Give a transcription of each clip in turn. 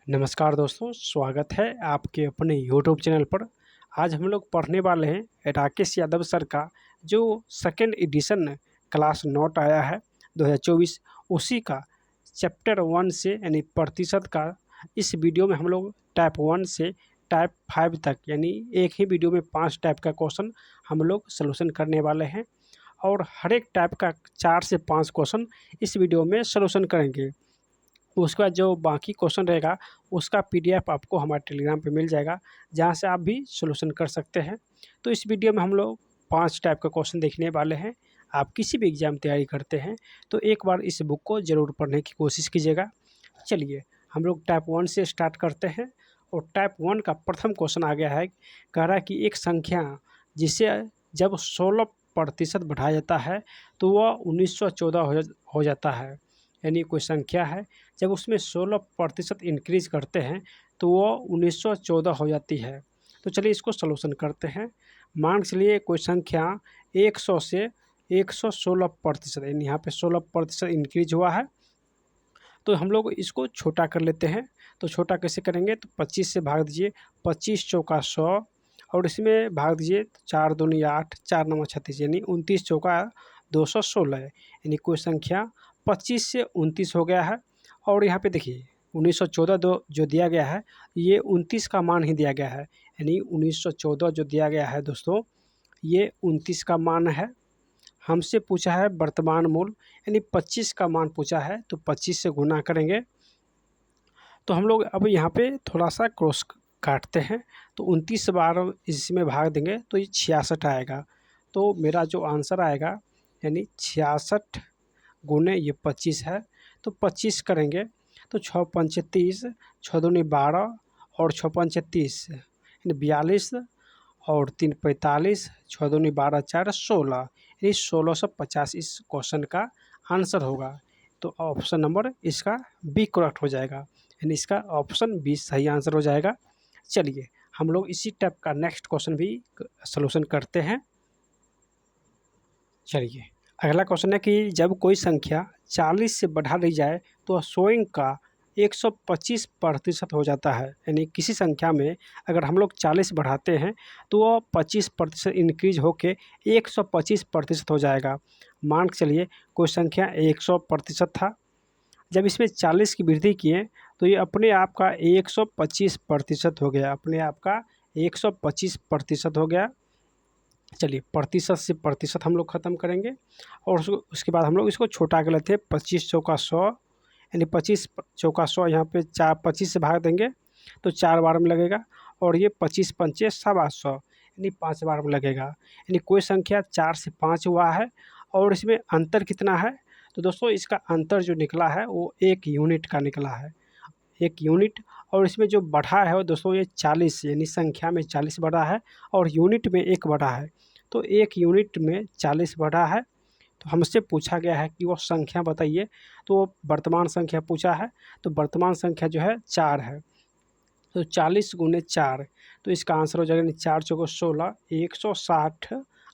नमस्कार दोस्तों, स्वागत है आपके अपने यूट्यूब चैनल पर। आज हम लोग पढ़ने वाले हैं राकेश यादव सर का जो सेकंड एडिशन क्लास नोट आया है 2024, उसी का चैप्टर 1 से यानी प्रतिशत का। इस वीडियो में हम लोग टाइप 1 से टाइप 5 तक यानी एक ही वीडियो में 5 टाइप का क्वेश्चन हम लोग सलूशन करने वाले हैं और हर एक टाइप का 4 से 5 क्वेश्चन इस वीडियो में सलूशन करेंगे। उसके बाद जो बाकी क्वेश्चन रहेगा उसका पीडीएफ आपको हमारे टेलीग्राम पे मिल जाएगा, जहाँ से आप भी सॉल्यूशन कर सकते हैं। तो इस वीडियो में हम लोग 5 टाइप का क्वेश्चन देखने वाले हैं। आप किसी भी एग्ज़ाम तैयारी करते हैं तो एक बार इस बुक को ज़रूर पढ़ने की कोशिश कीजिएगा। चलिए हम लोग टाइप 1 से स्टार्ट करते हैं और टाइप 1 का प्रथम क्वेश्चन आ गया है। कह रहा है कि एक संख्या जिसे जब 16% बढ़ाया जाता है तो वह 1914 हो जाता है। यानी कोई संख्या है, जब उसमें 16% इंक्रीज करते हैं तो वो 1914 हो जाती है। तो चलिए इसको सॉल्यूशन करते हैं। मान के चलिए कोई संख्या 100 से 116% यानी यहाँ पे 16% इंक्रीज हुआ है, तो हम लोग इसको छोटा कर लेते हैं। तो छोटा कैसे करेंगे, तो 25 से भाग दीजिए, 25 चौका 100 और इसमें भाग दीजिए 4 दूनी 8, 4 नवा 36 यानी 29 चौका 216 यानी कोई संख्या 25 से 29 हो गया है। और यहाँ पे देखिए 1914 जो दिया गया है ये 29 का मान ही दिया गया है, यानी 1914 जो दिया गया है दोस्तों ये 29 का मान है। हमसे पूछा है वर्तमान मूल्य यानी 25 का मान पूछा है, तो 25 से गुना करेंगे। तो हम लोग अब यहाँ पे थोड़ा सा क्रॉस काटते हैं, तो 29 बार इसमें भाग देंगे तो ये 66 आएगा। तो मेरा जो आंसर आएगा यानी 66 गुने ये 25 है, तो 25 करेंगे तो 6 पंचे 30, 6 दूनी 12 और 6 पंचे 30 यानी 42 और 3 45, 6 दूनी 12 4 16 यानी 1650 इस क्वेश्चन का आंसर होगा। तो ऑप्शन नंबर इसका बी करेक्ट हो जाएगा, यानी इसका ऑप्शन बी सही आंसर हो जाएगा। चलिए हम लोग इसी टाइप का नेक्स्ट क्वेश्चन भी सॉल्यूशन करते हैं। चलिए अगला क्वेश्चन है कि जब कोई संख्या 40 से बढ़ा दी जाए तो स्वयं का 125% हो जाता है। यानी किसी संख्या में अगर हम लोग 40 बढ़ाते हैं तो वह 25% इंक्रीज होके 125% हो जाएगा। मान के चलिए कोई संख्या 100% था, जब इसमें 40 की वृद्धि किए तो ये अपने आप का 125% हो गया, अपने आप का 125% हो गया। चलिए प्रतिशत से प्रतिशत हम लोग ख़त्म करेंगे और उसके बाद हम लोग इसको छोटा कर लेते हैं। 25 चौका 100 यानी 25 चौका 100 यहाँ पे 25 से भाग देंगे तो 4 बार में लगेगा और ये 25 पंचे 125 यानी 5 बार में लगेगा। यानी कोई संख्या 4 से 5 हुआ है और इसमें अंतर कितना है, तो दोस्तों इसका अंतर जो निकला है वो 1 यूनिट का निकला है, 1 यूनिट। और इसमें जो बढ़ा है वो दोस्तों ये 40 यानी संख्या में 40 बढ़ा है और यूनिट में 1 बढ़ा है, तो 1 यूनिट में 40 बढ़ा है। तो हमसे पूछा गया है कि वो संख्या बताइए, तो वो वर्तमान संख्या पूछा है, तो वर्तमान संख्या जो है 4 है। तो 40 गुने 4, तो इसका आंसर हो जाएगा यानी 4 चौको 16, 160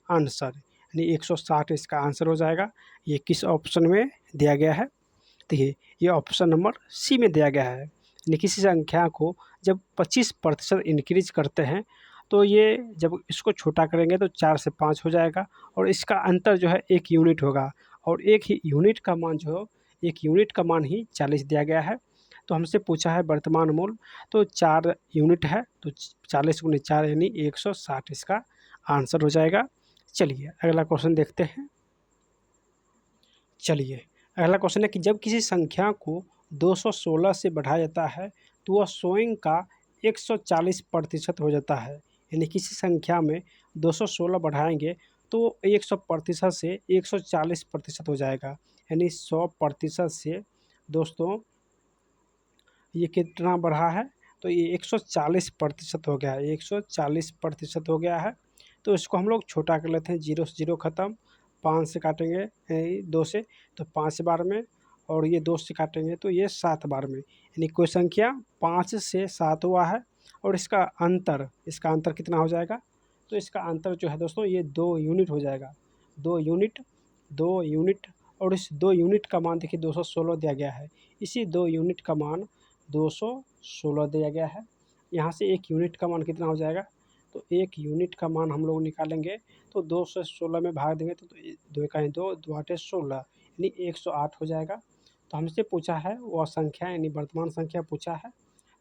आंसर, यानी 160 इसका आंसर हो जाएगा। ये किस ऑप्शन में दिया गया है, देखिए ये ऑप्शन नंबर सी में दिया गया है। यानी किसी संख्या को जब 25% इंक्रीज करते हैं तो ये जब इसको छोटा करेंगे तो 4 से 5 हो जाएगा और इसका अंतर जो है 1 यूनिट होगा और 1 ही यूनिट का मान जो है 1 यूनिट का मान ही 40 दिया गया है। तो हमसे पूछा है वर्तमान मूल्य, तो 4 यूनिट है, तो 40 गुने 4 यानी 160 इसका आंसर हो जाएगा। चलिए अगला क्वेश्चन देखते हैं। चलिए अगला क्वेश्चन है कि जब किसी संख्या को 216 से बढ़ाया जाता है तो वह स्वयं का 140% हो जाता है। यानी किसी संख्या में 216 बढ़ाएंगे तो 100% से 140% हो जाएगा, यानी 100% से दोस्तों ये कितना बढ़ा है, तो ये 140% हो गया है, 140% हो गया है। तो इसको हम लोग छोटा कर लेते हैं, 0 से 0 ख़त्म, 5 से काटेंगे 2 से तो 5 बार में और ये 2 से काटेंगे तो ये 7 बार में, यानी कोई संख्या 5 से 7 हुआ है और इसका अंतर कितना हो जाएगा, तो इसका अंतर जो है दोस्तों ये 2 यूनिट हो जाएगा। 2 यूनिट और इस 2 यूनिट का मान देखिए 216 दिया गया है, इसी 2 यूनिट का मान 216 दिया गया है। यहाँ से एक यूनिट का मान कितना हो जाएगा, तो एक यूनिट का मान हम लोग निकालेंगे तो 2 से 16 में भाग देंगे तो 2 एकाई 2, 2 आठे 16 यानी 108 हो जाएगा। तो हमसे पूछा है वह संख्या यानी वर्तमान संख्या पूछा है,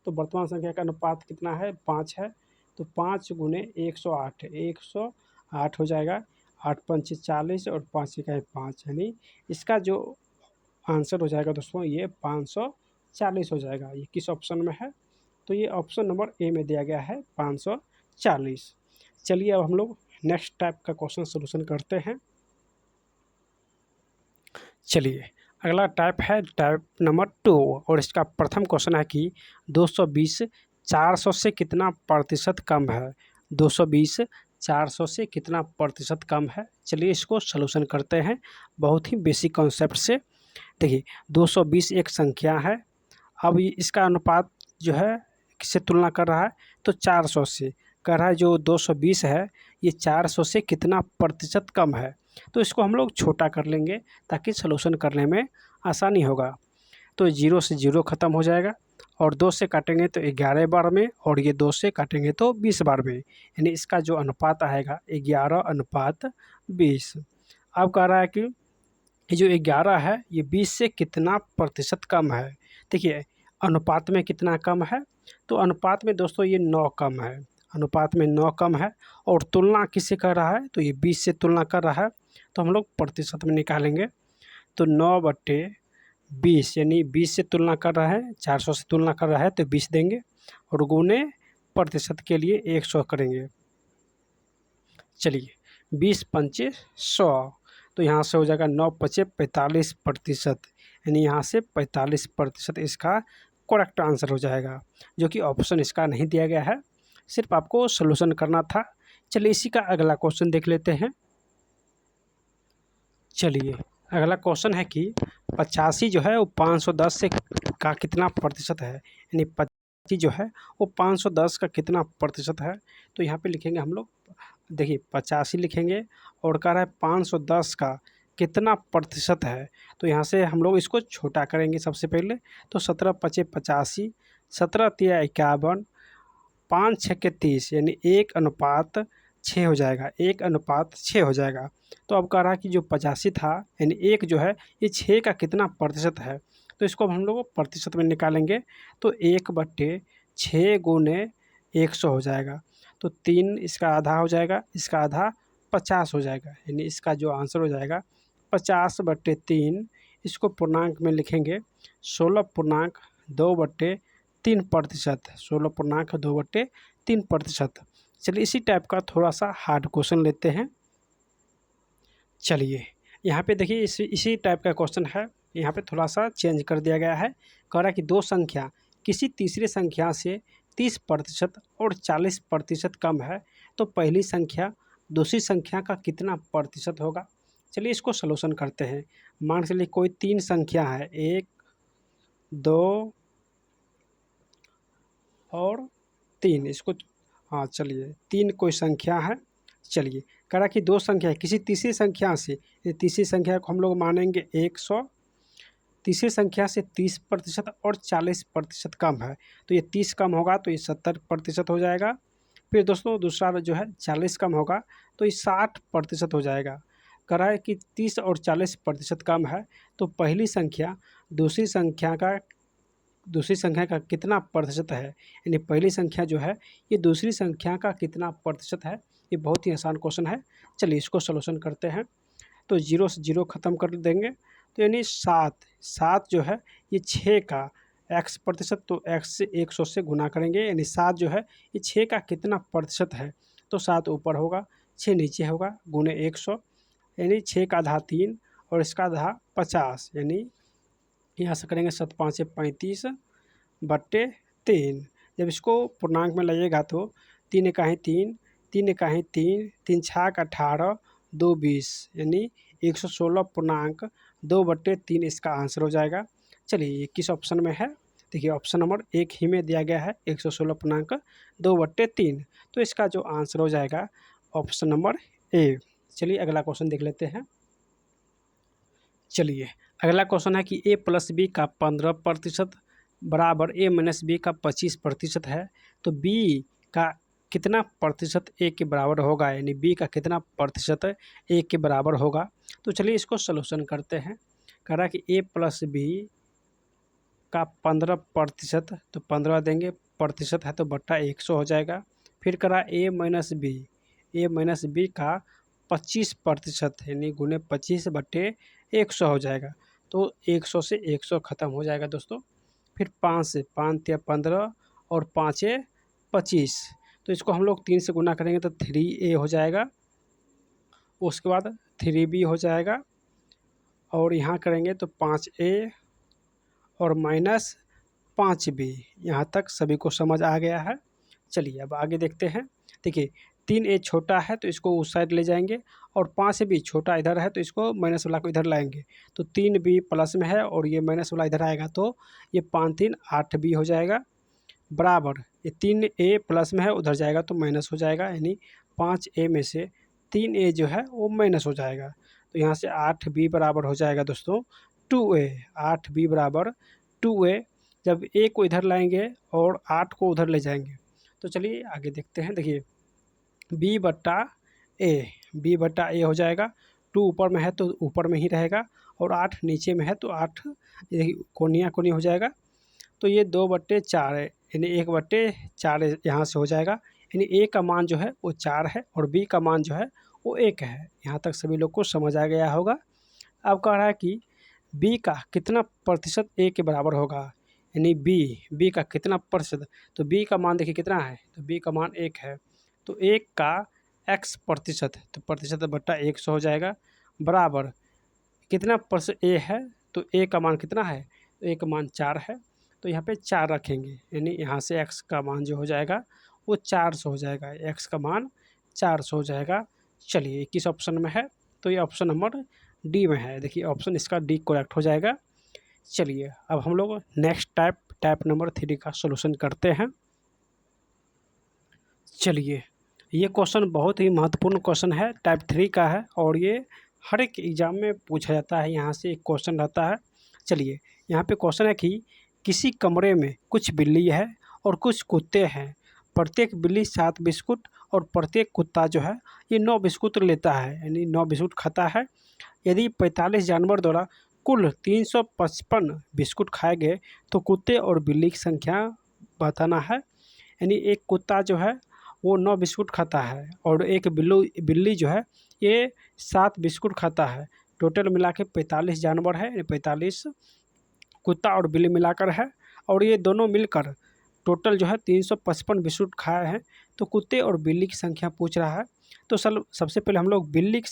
तो वर्तमान संख्या का अनुपात कितना है, 5 है। तो 5 गुने 108, 108 हो जाएगा। 8 पंचे 40 और 5 इकाई 5 यानी इसका जो आंसर हो जाएगा दोस्तों ये 540 हो जाएगा। ये किस ऑप्शन में है, तो ये ऑप्शन नंबर ए में दिया गया है 540। चलिए अब हम लोग नेक्स्ट टाइप का क्वेश्चन सोल्यूशन करते हैं। चलिए अगला टाइप है टाइप नंबर 2 और इसका प्रथम क्वेश्चन है कि 220 400 से कितना प्रतिशत कम है। 220 400 से कितना प्रतिशत कम है। चलिए इसको सलूशन करते हैं बहुत ही बेसिक कॉन्सेप्ट से। देखिए 220 एक संख्या है, अब इसका अनुपात जो है किससे तुलना कर रहा है, तो 400 से कर रहा है। जो 220 है ये 400 से कितना प्रतिशत कम है, तो इसको हम लोग छोटा कर लेंगे ताकि सलूशन करने में आसानी होगा। तो 0 से 0 ख़त्म हो जाएगा और 2 से काटेंगे तो 11 बार में और ये 2 से काटेंगे तो 20 बार में, यानी इसका जो अनुपात आएगा 11:20। अब कह रहा है कि ये जो 11 है ये 20 से कितना प्रतिशत कम है। देखिए अनुपात में कितना कम है, तो अनुपात में दोस्तों ये 9 कम है, अनुपात में 9 कम है। और तुलना किससे कर रहा है, तो ये 20 से तुलना कर रहा है, तो हम लोग प्रतिशत में निकालेंगे। तो 9/20 यानी 20 से तुलना कर रहा है, 400 से तुलना कर रहा है तो 20 देंगे और गुने प्रतिशत के लिए 100 करेंगे। चलिए 20 पंचे 100, तो यहाँ से हो जाएगा 9 पचे 45%, यानी यहाँ से 45% इसका करेक्ट आंसर हो जाएगा, जो कि ऑप्शन इसका नहीं दिया गया है, सिर्फ आपको सॉल्यूशन करना था। चलिए इसी का अगला क्वेश्चन देख लेते हैं। चलिए अगला क्वेश्चन है कि 85 जो है वो 510 से का कितना प्रतिशत है, यानी 85 जो है वो 510 का कितना प्रतिशत है। तो यहाँ पे लिखेंगे हम लोग, देखिए 85 लिखेंगे और कह रहा है 510 का कितना प्रतिशत है, तो यहाँ से हम लोग इसको छोटा करेंगे सबसे पहले। तो 17 पचे 85, 17 तिया 51, 5 छक्के 30 यानी 1:6 हो जाएगा, 1:6 हो जाएगा। तो अब कह रहा है कि जो 85 था यानी 1 जो है ये 6 का कितना प्रतिशत है, तो इसको अब हम लोग प्रतिशत में निकालेंगे। तो 1/6 गुने 100 हो जाएगा, तो 3 इसका आधा हो जाएगा, इसका आधा 50 हो जाएगा, यानी इसका जो आंसर हो जाएगा 50/3। इसको पूर्णांक में लिखेंगे 16.2/3%, 16.2/3%। चलिए इसी टाइप का थोड़ा सा हार्ड क्वेश्चन लेते हैं। चलिए यहाँ पे देखिए इसी टाइप का क्वेश्चन है, यहाँ पे थोड़ा सा चेंज कर दिया गया है। कह रहा है कि दो संख्या किसी तीसरी संख्या से 30% और 40% कम है, तो पहली संख्या दूसरी संख्या का कितना प्रतिशत होगा। चलिए इसको सलूशन करते हैं। मान के चलिए कोई 3 संख्या है, 1 2 और 3, इसको हाँ चलिए 3 कोई संख्या है। चलिए कह रहा कि दो संख्या है किसी तीसरी संख्या से, ये तीसरी संख्या को हम लोग मानेंगे 100, तीसरी संख्या से 30% और 40% कम है, तो ये 30 कम होगा तो ये 70% हो जाएगा। फिर दोस्तों दूसरा जो है 40 कम होगा तो ये 60% हो जाएगा। कह रहा है कि 30 और 40% कम है, तो पहली संख्या दूसरी संख्या का कितना प्रतिशत है, यानी पहली संख्या जो है ये दूसरी संख्या का कितना प्रतिशत है। ये बहुत ही आसान क्वेश्चन है। चलिए इसको सलूशन करते हैं। तो 0 से 0 ख़त्म कर देंगे, तो यानी 7 जो है ये 6 का x प्रतिशत, तो x से 100 से गुना करेंगे, यानी 7 जो है ये 6 का कितना प्रतिशत है, तो 7 ऊपर होगा 6 नीचे होगा, गुने 100 यानी 6 का आधा 3 और इसका आधा 50, यानी यहाँ से करेंगे 7 5 35/3। जब इसको पूर्णांक में लाइएगा तो 3 एकाई 3, 3 एकाई 3, 3 छाक 18, 2 20 यानी 116.2/3 इसका आंसर हो जाएगा। चलिए ये किस ऑप्शन में है, देखिए ऑप्शन नंबर 1 ही में दिया गया है 116.2/3, तो इसका जो आंसर हो जाएगा ऑप्शन नंबर ए। चलिए अगला क्वेश्चन देख लेते हैं। चलिए अगला क्वेश्चन है कि a + b का 15% बराबर a माइनस बी का 25% है, तो b का कितना प्रतिशत a के बराबर होगा, यानी b का कितना प्रतिशत a के बराबर होगा। तो चलिए इसको सलूशन करते हैं। कह रहा है कि a प्लस बी का 15%, तो 15 देंगे, प्रतिशत है तो बट्टा 100 हो जाएगा। फिर करा a माइनस बी का 25%, यानी गुने 25/100 हो जाएगा। तो 100 से 100 ख़त्म हो जाएगा दोस्तों। फिर 5 से 5 या 15 और 5 25, तो इसको हम लोग 3 से गुना करेंगे तो 3a हो जाएगा। उसके बाद 3b हो जाएगा, और यहाँ करेंगे तो 5a और माइनस 5b। यहाँ तक सभी को समझ आ गया है। चलिए अब आगे देखते हैं। देखिए 3a छोटा है तो इसको उस साइड ले जाएंगे, और 5b छोटा इधर है तो इसको माइनस वाला को इधर लाएंगे। तो 3b प्लस में है और ये माइनस वाला इधर आएगा, तो ये 5 3 8b हो जाएगा। बराबर ये 3a प्लस में है, उधर जाएगा तो माइनस हो जाएगा, यानी 5a में से 3a जो है वो माइनस हो जाएगा। तो यहाँ से 8b बराबर हो जाएगा दोस्तों 2a। 8b बराबर 2a। जब a को इधर लाएंगे और 8 को उधर ले जाएंगे, तो चलिए आगे देखते हैं। देखिए b/a हो जाएगा। 2 ऊपर में है तो ऊपर में ही रहेगा, और 8 नीचे में है तो 8 कोनिया कोनी हो जाएगा। तो ये 2/4 है, यानी 1/4 यहाँ से हो जाएगा। यानी a का मान जो है वो 4 है और b का मान जो है वो 1 है। यहाँ तक सभी लोग को समझ आ गया होगा। अब कह रहा है कि b का कितना प्रतिशत a के बराबर होगा, यानी b का कितना प्रतिशत। तो b का मान देखिए कितना है, तो b का मान 1 है। तो 1 का x प्रतिशत, तो प्रतिशत बट्टा 100 हो जाएगा। बराबर कितना प्रतिशत a है, तो a का मान कितना है, तो a का मान 4 है। तो यहाँ पे 4 रखेंगे, यानी यहाँ से x का मान जो हो जाएगा वो 400 हो जाएगा। x का मान 400 हो जाएगा। चलिए किस ऑप्शन में है, तो ये ऑप्शन नंबर डी में है। देखिए ऑप्शन इसका डी करेक्ट हो जाएगा। चलिए अब हम लोग नेक्स्ट टाइप नंबर 3 का सॉल्यूशन करते हैं। चलिए ये क्वेश्चन बहुत ही महत्वपूर्ण क्वेश्चन है, टाइप 3 का है, और ये हर एक एग्ज़ाम में पूछा जाता है। यहाँ से एक क्वेश्चन रहता है। चलिए यहाँ पे क्वेश्चन है कि किसी कमरे में कुछ बिल्ली है और कुछ कुत्ते हैं। प्रत्येक बिल्ली 7 बिस्कुट और प्रत्येक कुत्ता जो है ये 9 बिस्कुट लेता है, यानी 9 बिस्कुट खाता है। यदि 45 जानवर द्वारा कुल 355 बिस्कुट खाए गए तो कुत्ते और बिल्ली की संख्या बताना है। यानी एक कुत्ता जो है वो 9 बिस्कुट खाता है, और एक बिल्ली जो है ये 7 बिस्कुट खाता है। टोटल मिला के 45 जानवर है, यानी 45 कुत्ता और बिल्ली मिलाकर है, और ये दोनों मिलकर टोटल जो है 355 बिस्कुट खाए हैं। तो कुत्ते और बिल्ली की संख्या पूछ रहा है। तो सबसे पहले हम लोग बिल्ली की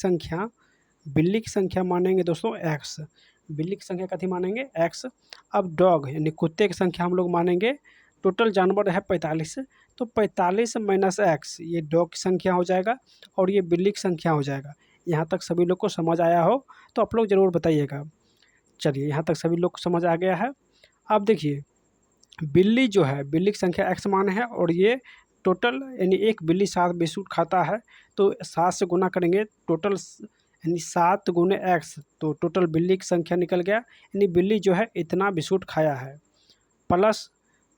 संख्या मानेंगे दोस्तों x। बिल्ली की संख्या कथी मानेंगे, x। अब डॉग यानी कुत्ते की संख्या हम लोग मानेंगे, टोटल जानवर है 45, तो 45 माइनस x ये डॉग की संख्या हो जाएगा, और ये बिल्ली की संख्या हो जाएगा। यहाँ तक सभी लोग को समझ आया हो तो आप लोग ज़रूर बताइएगा। चलिए यहाँ तक सभी लोग को समझ आ गया है। अब देखिए बिल्ली जो है, बिल्ली की संख्या x मान है, और ये टोटल यानी एक बिल्ली 7 बिस्कुट खाता है, तो 7 से गुना करेंगे टोटल, यानी 7 गुने x, तो टोटल बिल्ली की संख्या निकल गया। यानी बिल्ली जो है इतना बिस्कुट खाया है, प्लस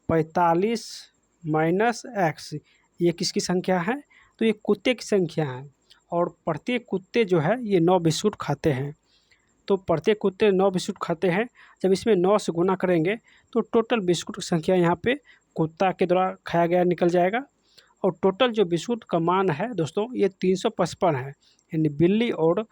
45 माइनस x ये किसकी संख्या है, तो ये कुत्ते की संख्या है। और प्रत्येक कुत्ते जो है ये 9 बिस्कुट खाते हैं, तो प्रत्येक कुत्ते 9 बिस्कुट खाते हैं। जब इसमें 9 से गुना करेंगे तो टोटल बिस्कुट की संख्या यहाँ पे कुत्ता के द्वारा खाया गया निकल जाएगा। और टोटल जो बिस्कुट का मान है दोस्तों ये 355 है, यानी बिल्ली और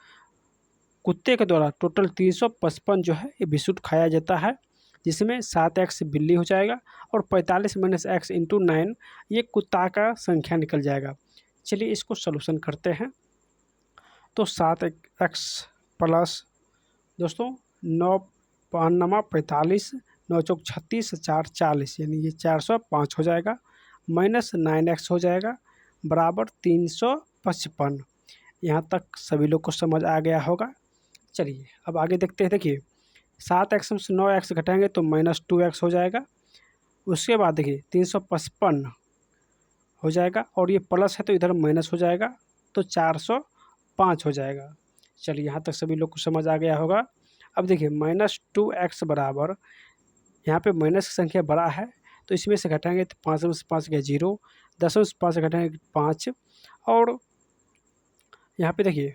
कुत्ते के द्वारा टोटल 355 जो है ये बिस्कुट खाया जाता है, जिसमें 7x बिल्ली हो जाएगा और 45 माइनस x इंटू 9 ये कुत्ता का संख्या निकल जाएगा। चलिए इसको सॉल्यूशन करते हैं। तो 7x प्लस दोस्तों 9 5 45, 9 चौक 36, 4 40, यानी ये 405 हो जाएगा, माइनस 9x हो जाएगा, बराबर 355। यहाँ तक सभी लोग को समझ आ गया होगा। चलिए अब आगे देखते हैं। देखिए 7x से 9x घटाएंगे तो माइनस 2x हो जाएगा। उसके बाद देखिए 355 हो जाएगा, और ये प्लस है तो इधर माइनस हो जाएगा, तो 405 हो जाएगा। चलिए यहाँ तक सभी लोग को समझ आ गया होगा। अब देखिए -2x बराबर यहाँ पे माइनस की संख्या बड़ा है तो इसमें से घटाएंगे तो 5 में से 5 गया 0, 10 में से 5 घटाएंगे 5, और यहाँ पे देखिए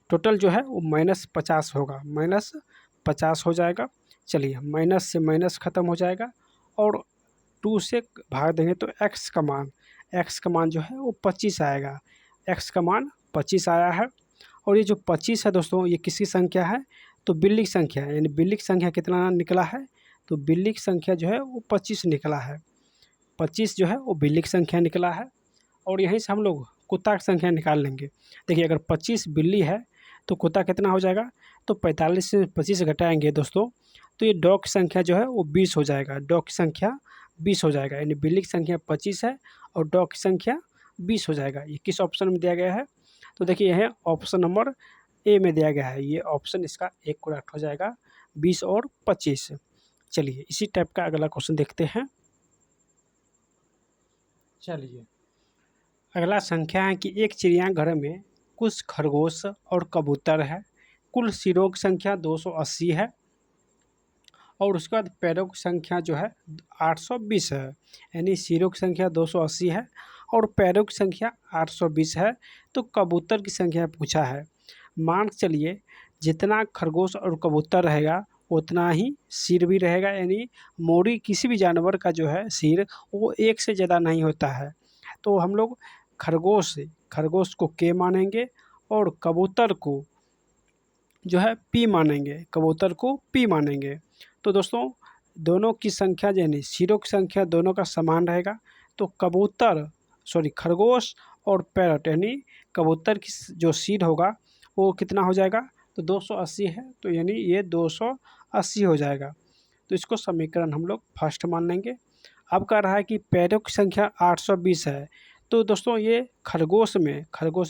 टोटल जो है वो -50 होगा, -50 हो जाएगा। चलिए माइनस से माइनस ख़त्म हो जाएगा और 2 से भाग देंगे तो x का मान जो है वो 25 आएगा। x का मान 25 आया है और ये जो 25 है दोस्तों ये किसकी संख्या है, तो बिल्ली की संख्या है। यानी बिल्ली की संख्या कितना निकला है, तो बिल्ली की संख्या जो है वो 25 निकला है। 25 जो है वो बिल्ली की संख्या निकला है और यहीं से हम लोग कुत्ता की संख्या निकाल लेंगे। देखिए अगर 25 बिल्ली है तो कुत्ता कितना हो जाएगा, तो 45 से 25 घटाएंगे दोस्तों तो ये डॉग की संख्या जो है वो 20 हो जाएगा। डॉग की संख्या 20 हो जाएगा, यानी बिल्ली की संख्या 25 है और डॉग की संख्या 20 हो जाएगा। ये किस ऑप्शन में दिया गया है, तो देखिए यह ऑप्शन नंबर ए में दिया गया है। ये ऑप्शन इसका एक करेक्ट हो जाएगा, 20 और 25। चलिए इसी टाइप का अगला क्वेश्चन देखते हैं। चलिए अगला संख्या है कि एक चिड़ियाघर में कुछ खरगोश और कबूतर है। कुल सिरों की संख्या 280 है और उसके बाद पैरों की संख्या जो है 820 है। यानी सिरों की संख्या 280 है और पैरों की संख्या 820 है। तो कबूतर की संख्या पूछा है। मान के चलिए जितना खरगोश और कबूतर रहेगा उतना ही सिर भी रहेगा, यानी मोरी किसी भी जानवर का जो है सिर वो एक से ज़्यादा नहीं होता है। तो हम लोग खरगोश को के मानेंगे और कबूतर को जो है पी मानेंगे, कबूतर को पी मानेंगे। तो दोस्तों दोनों की संख्या यानी सिरों की संख्या दोनों का समान रहेगा। तो खरगोश और पैरट यानी कबूतर की जो सिर होगा वो कितना हो जाएगा, तो 280 है, तो यानी ये 280 हो जाएगा। तो इसको समीकरण हम लोग फर्स्ट मान लेंगे। अब कह रहा है कि पैरों की संख्या 820 है। तो दोस्तों ये खरगोश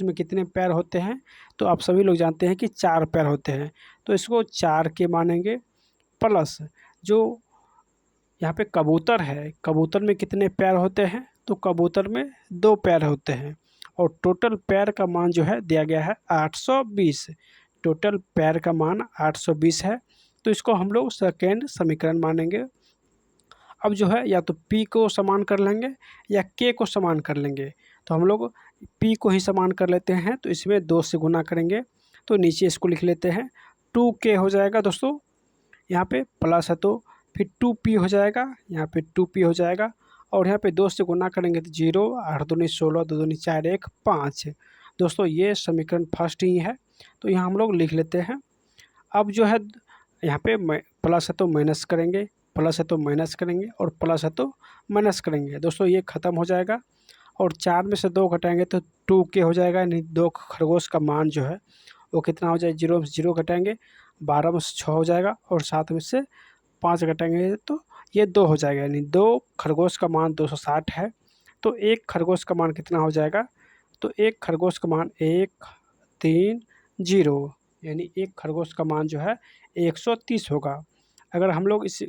में कितने पैर होते हैं, तो आप सभी लोग जानते हैं कि 4 पैर होते हैं। तो इसको 4 के मानेंगे प्लस जो यहाँ पे कबूतर है, कबूतर में कितने पैर होते हैं, तो कबूतर में 2 पैर होते हैं और टोटल पैर का मान जो है दिया गया है 820। टोटल पैर का मान 820 है। तो इसको हम लोग सेकेंड समीकरण मानेंगे। अब जो है या तो पी को समान कर लेंगे या के को समान कर लेंगे। तो हम लोग पी को ही समान कर लेते हैं, तो इसमें 2 से गुना करेंगे तो नीचे इसको लिख लेते हैं 2k हो जाएगा दोस्तों। यहाँ पे प्लस है तो फिर 2p हो जाएगा, यहाँ पे 2p हो जाएगा और यहाँ पे 2 से गुना करेंगे तो 0, 8 दूनी 16, 2 दूनी 4, 1 5। दोस्तों ये समीकरण फर्स्ट ही है तो यहाँ हम लोग लिख लेते हैं। अब जो है यहाँ पे प्लस है तो माइनस करेंगे, प्लस है तो माइनस करेंगे और प्लस है तो माइनस करेंगे। दोस्तों ये ख़त्म हो जाएगा और 4 में से 2 घटाएंगे तो 2k हो जाएगा। यानी 2 खरगोश का मान जो है वो कितना हो जाए, 0 में से 0 घटाएंगे 12 में से 6 हो जाएगा और 7 में से 5 घटाएंगे तो ये 2 हो जाएगा। यानी 2 खरगोश का मान 260 है। तो एक खरगोश का मान कितना हो जाएगा, तो एक खरगोश का मान 130, यानी एक खरगोश का मान जो है 130 होगा। अगर हम लोग इस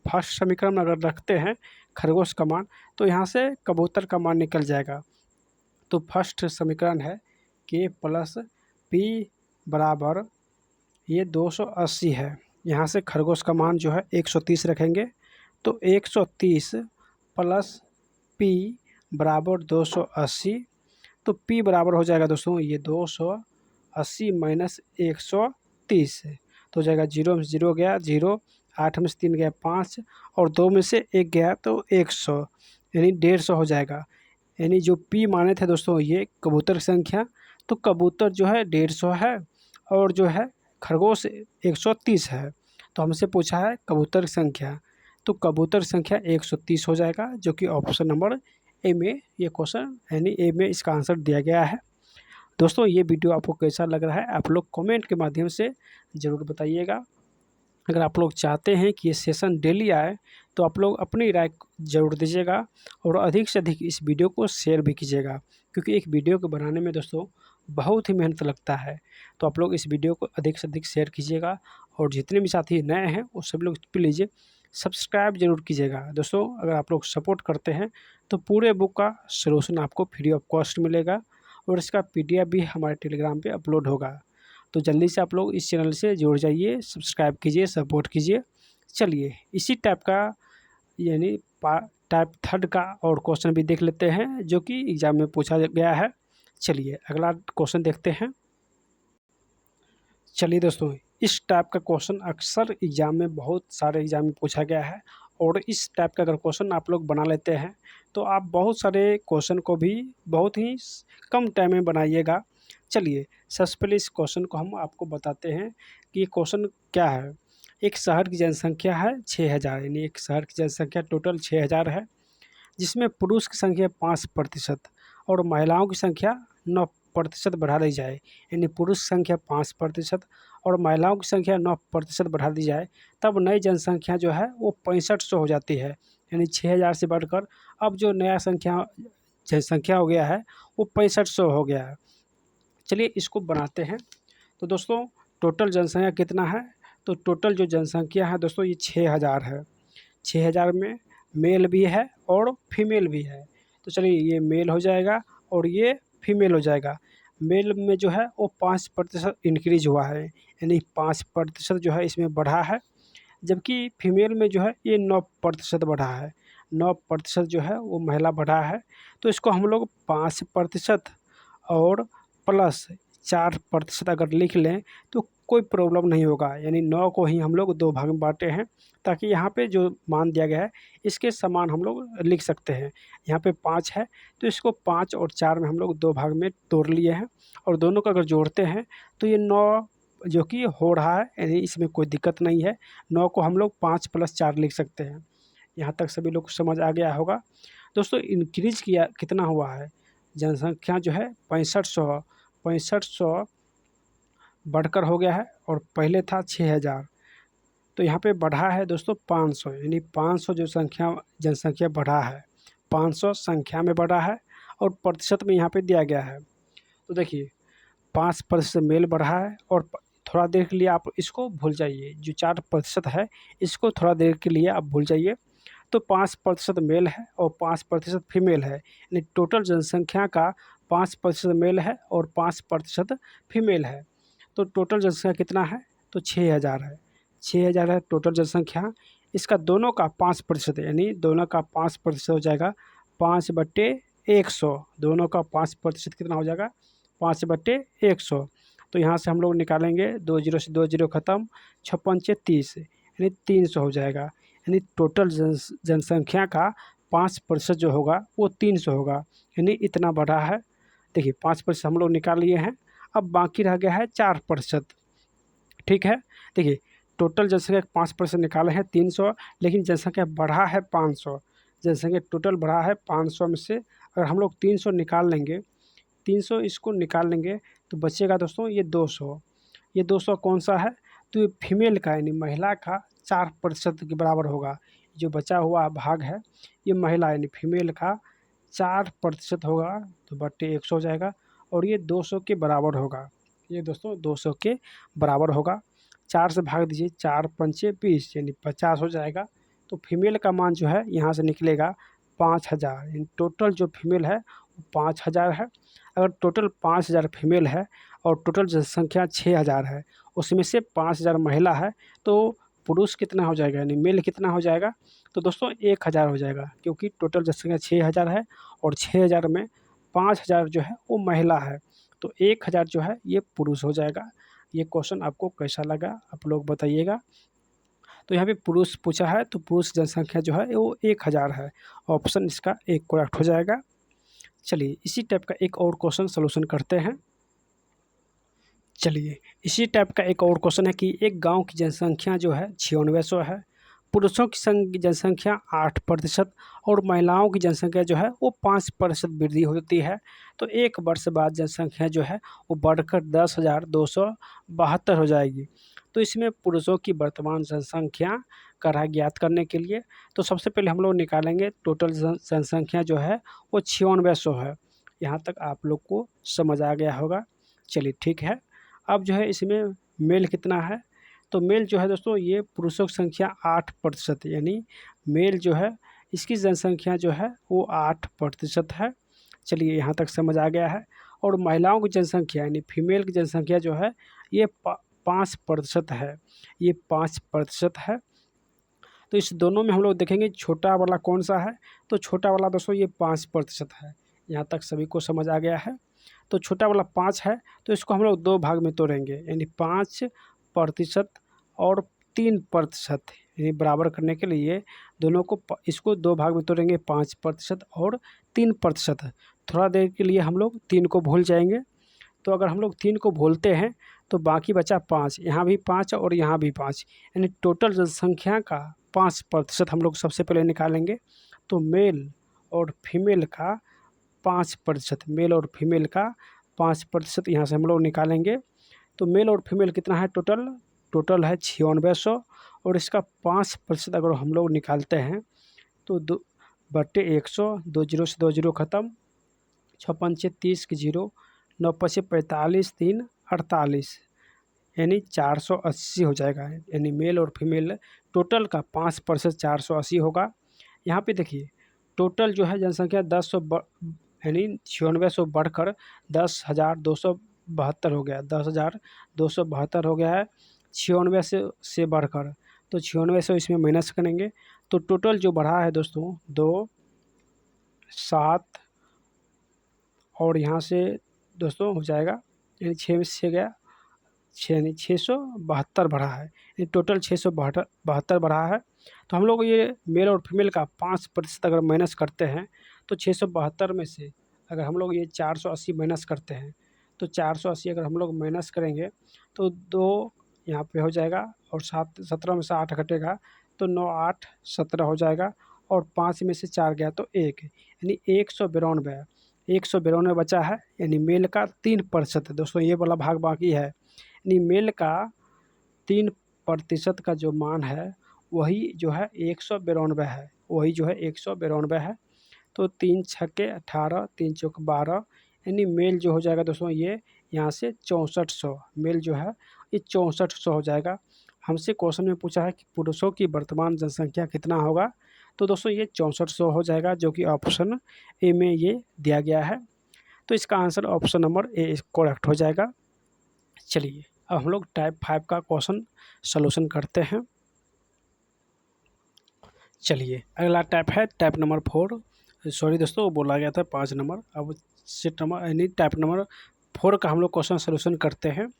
फर्स्ट समीकरण में अगर रखते हैं खरगोश का मान तो यहाँ से कबूतर का मान निकल जाएगा। तो फर्स्ट समीकरण है के प्लस पी बराबर ये 280 है। यहाँ से खरगोश का मान जो है 130 रखेंगे तो 130 प्लस पी बराबर 280। तो पी बराबर हो जाएगा दोस्तों ये 280 माइनस 130 तो हो जाएगा 0 में से 0 गया 0, 8 में से 3 गया 5 और 2 में से 1 गया तो 100, यानी 150 हो जाएगा। यानी जो पी माने थे दोस्तों ये कबूतर की संख्या, तो कबूतर जो है 150 है और जो है खरगोश 130 है। तो हमसे पूछा है कबूतर की संख्या, तो कबूतर की संख्या 130 हो जाएगा, जो कि ऑप्शन नंबर ए में ये क्वेश्चन यानी ए में इसका आंसर दिया गया है। दोस्तों ये वीडियो आपको कैसा लग रहा है आप लोग कमेंट के माध्यम से ज़रूर बताइएगा। अगर आप लोग चाहते हैं कि ये सेशन डेली आए तो आप लोग अपनी राय ज़रूर दीजिएगा और अधिक से अधिक इस वीडियो को शेयर भी कीजिएगा, क्योंकि एक वीडियो को बनाने में दोस्तों बहुत ही मेहनत लगता है। तो आप लोग इस वीडियो को अधिक से अधिक शेयर कीजिएगा और जितने भी साथी नए हैं वो सब लोग प्लीज़ सब्सक्राइब जरूर कीजिएगा। दोस्तों अगर आप लोग सपोर्ट करते हैं तो पूरे बुक का सलूशन आपको फ्री ऑफ कॉस्ट मिलेगा और इसका PDF भी हमारे टेलीग्राम पे अपलोड होगा। तो जल्दी से आप लोग इस चैनल से जुड़ जाइए, सब्सक्राइब कीजिए, सपोर्ट कीजिए। चलिए इसी टाइप का यानी टाइप थर्ड का और क्वेश्चन भी देख लेते हैं जो कि एग्ज़ाम में पूछा गया है। चलिए अगला क्वेश्चन देखते हैं। चलिए दोस्तों, इस टाइप का क्वेश्चन अक्सर एग्ज़ाम में बहुत सारे एग्ज़ाम में पूछा गया है और इस टाइप का अगर क्वेश्चन आप लोग बना लेते हैं तो आप बहुत सारे क्वेश्चन को भी बहुत ही कम टाइम में बनाइएगा। चलिए सबसे पहले इस क्वेश्चन को हम आपको बताते हैं कि ये क्वेश्चन क्या है। एक शहर की जनसंख्या है 6000, यानी एक शहर की जनसंख्या टोटल 6000 है, जिसमें पुरुष की संख्या 5% और महिलाओं की संख्या 9% बढ़ा दी जाए, यानी पुरुष संख्या 5% और महिलाओं की संख्या 9% बढ़ा दी जाए, तब नई जनसंख्या जो है वो 6500 हो जाती है। यानी 6000 से बढ़कर अब जो नया जनसंख्या हो गया है वो 6500 हो गया है। चलिए इसको बनाते हैं। तो दोस्तों टोटल जनसंख्या कितना है, तो टोटल जो जनसंख्या है दोस्तों ये 6000 है। 6000 में मेल भी है और फीमेल भी है। तो चलिए ये मेल हो जाएगा और ये फीमेल हो जाएगा। मेल में जो है वो 5% इंक्रीज हुआ है, यानी 5% जो है इसमें बढ़ा है, जबकि फीमेल में जो है ये 9% बढ़ा है। 9% जो है वो महिला बढ़ा है। तो इसको हम लोग 5% और प्लस 4% अगर लिख लें तो कोई प्रॉब्लम नहीं होगा। यानी 9 को ही हम लोग 2 भाग में बाँटे हैं, ताकि यहाँ पे जो मान दिया गया है इसके समान हम लोग लिख सकते हैं। यहाँ पे 5 है तो इसको 5 और 4 में हम लोग 2 भाग में तोड़ लिए हैं और दोनों को अगर जोड़ते हैं तो ये 9 जो कि हो रहा है, यानी इसमें कोई दिक्कत नहीं है। 9 को हम लोग 5 + 4 लिख सकते हैं। यहाँ तक सभी लोग को समझ आ गया होगा। दोस्तों इंक्रीज़ किया कितना हुआ है, जनसंख्या जो है 6500 बढ़कर हो गया है और पहले था 6000, तो यहाँ पे बढ़ा है दोस्तों 500, यानी 500 जो जनसंख्या बढ़ा है, 500 संख्या में बढ़ा है और प्रतिशत में यहाँ पे दिया गया है। तो देखिए 5% मेल बढ़ा है और थोड़ा देर के लिए आप इसको भूल जाइए, जो 4% है इसको थोड़ा देर के लिए आप भूल जाइए। तो 5% मेल है और 5% फीमेल है, यानी टोटल जनसंख्या का 5% मेल है और 5% फीमेल है। तो टोटल जनसंख्या कितना है, तो 6000 है। 6000 है टोटल जनसंख्या। इसका दोनों का 5%, यानी दोनों का 5% हो जाएगा 5/100। दोनों का 5% कितना हो जाएगा, 5/100। तो यहाँ से हम लोग निकालेंगे 2 जीरो से 2 जीरो खत्म, 56 30, यानी 300 हो जाएगा। यानी टोटल जनसंख्या का 5% जो होगा वो 300 होगा, यानी इतना बढ़ा है। देखिए 5% हम लोग निकाल लिए हैं, अब बाकी रह गया है 4%। ठीक है, देखिए टोटल जनसंख्या 5% निकाले हैं 300, लेकिन जनसंख्या बढ़ा है 500। जनसंख्या टोटल बढ़ा है 500 में से अगर हम लोग 300 निकाल लेंगे, 300 इसको निकाल लेंगे तो बचेगा दोस्तों ये 200। ये 200 कौन सा है, तो ये फीमेल का यानी महिला का 4% के बराबर होगा। जो बचा हुआ भाग है ये महिला यानी फीमेल का 4% होगा, तो बट्टे 100 हो जाएगा और ये 200 के बराबर होगा। ये दोस्तों 200 के बराबर होगा। 4 से भाग दीजिए, 4 पंचे 20, यानी 50 हो जाएगा। तो फीमेल का मान जो है यहाँ से निकलेगा 5000, यानी टोटल जो फीमेल है वो 5000 है। अगर टोटल 5000 फीमेल है और टोटल जनसंख्या 6000 है, उसमें से 5000 महिला है, तो पुरुष कितना हो जाएगा, यानी मेल कितना हो जाएगा, तो दोस्तों 1000 हो जाएगा, क्योंकि टोटल जनसंख्या 6000 है और 6000 में 5000 जो है वो महिला है, तो 1000 जो है ये पुरुष हो जाएगा। ये क्वेश्चन आपको कैसा लगा आप लोग बताइएगा। तो यहाँ पे पुरुष पूछा है तो पुरुष जनसंख्या जो है वो 1000 है। ऑप्शन इसका एक करेक्ट हो जाएगा। चलिए इसी टाइप का एक और क्वेश्चन सॉल्यूशन करते हैं। चलिए इसी टाइप का एक और क्वेश्चन है कि एक गांव की जनसंख्या जो है 9600 है, पुरुषों की जनसंख्या 8% और महिलाओं की जनसंख्या जो है वो 5% वृद्धि होती है। तो एक वर्ष बाद जनसंख्या जो है वो बढ़कर 10,272 हो जाएगी। तो इसमें पुरुषों की वर्तमान जनसंख्या का राय ज्ञात करने के लिए तो सबसे पहले हम लोग निकालेंगे टोटल जनसंख्या जो है वो 9600 है। यहाँ तक आप लोग को समझ आ गया होगा। चलिए ठीक है, अब जो है इसमें मेल कितना है, तो मेल जो है दोस्तों ये पुरुषों की संख्या 8%, यानी मेल जो है इसकी जनसंख्या जो है वो 8% है। चलिए यहाँ तक समझ आ गया है। और महिलाओं की जनसंख्या यानी फीमेल की जनसंख्या जो है ये 5% है, ये 5% है। तो इस दोनों में हम लोग देखेंगे छोटा वाला कौन सा है। तो छोटा वाला दोस्तों ये 5% है। यहाँ तक सभी को समझ आ गया है। तो छोटा वाला 5 है, तो इसको हम लोग 2 भाग में तोड़ेंगे, यानी 5% और 3%, यानी बराबर करने के लिए दोनों को इसको 2 भाग में तोड़ेंगे, 5% और 3%। थोड़ा देर के लिए हम लोग 3 को भूल जाएंगे। तो अगर हम लोग 3 को भूलते हैं तो बाकी बचा 5, यहाँ भी 5 और यहाँ भी 5, यानी टोटल जनसंख्या का 5% हम लोग सबसे पहले निकालेंगे। तो मेल और फीमेल का 5%, मेल और फीमेल का 5% यहाँ से हम लोग निकालेंगे। तो मेल और फीमेल कितना है टोटल है 9600, और इसका 5% अगर हम लोग निकालते हैं तो 2/100, 2 जीरो से 2 जीरो ख़त्म, 6 पंचे 30 की जीरो, 9 पचे 45, 3 48, यानी 480 हो जाएगा। यानी मेल और फीमेल टोटल का 5% 480 होगा। यहाँ पे देखिए टोटल जो है जनसंख्या 10 यानी 9600 बढ़कर 10,272 हो गया, 10,272 हो गया है 96 से बढ़कर। तो 96 से इसमें माइनस करेंगे तो टोटल जो बढ़ा है दोस्तों 2, 7 और यहाँ से दोस्तों हो जाएगा, यानी 6 में से गया 6, यानी 672 बढ़ा है, यानी टोटल 672 बढ़ा है। तो हम लोग ये मेल और फीमेल का 5% अगर माइनस करते हैं तो 672 में से अगर हम लोग ये 480 माइनस करते हैं तो 480 अगर हम लोग माइनस करेंगे तो 2 यहाँ पे हो जाएगा, और 7 17 में से 8 घटेगा तो 9 8 17 हो जाएगा, और 5 में से 4 गया तो 1, यानी 192 बचा है। यानी मेल का 3% दोस्तों ये वाला भाग बाकी है, यानी मेल का 3% का जो मान है वही जो है 192 है, वही जो है 192 है। तो 3 छक्के 18, 3 चौक 12, यानी मेल जो हो जाएगा दोस्तों ये यहाँ से 6400, मेल जो है ये 6400 हो जाएगा। हमसे क्वेश्चन में पूछा है कि पुरुषों की वर्तमान जनसंख्या कितना होगा, तो दोस्तों ये 6400 हो जाएगा, जो कि ऑप्शन ए में ये दिया गया है। तो इसका answer option number A correct हो जाएगा। चलिए अब हम लोग टाइप 5 का क्वेश्चन सॉल्यूशन करते हैं। चलिए अगला टाइप है टाइप नंबर 4, सॉरी दोस्तों वो बोला गया था 5 नंबर, अब सीट नंबर यानी टाइप नंबर 4 का हम लोग क्वेश्चन सॉल्यूशन करते हैं।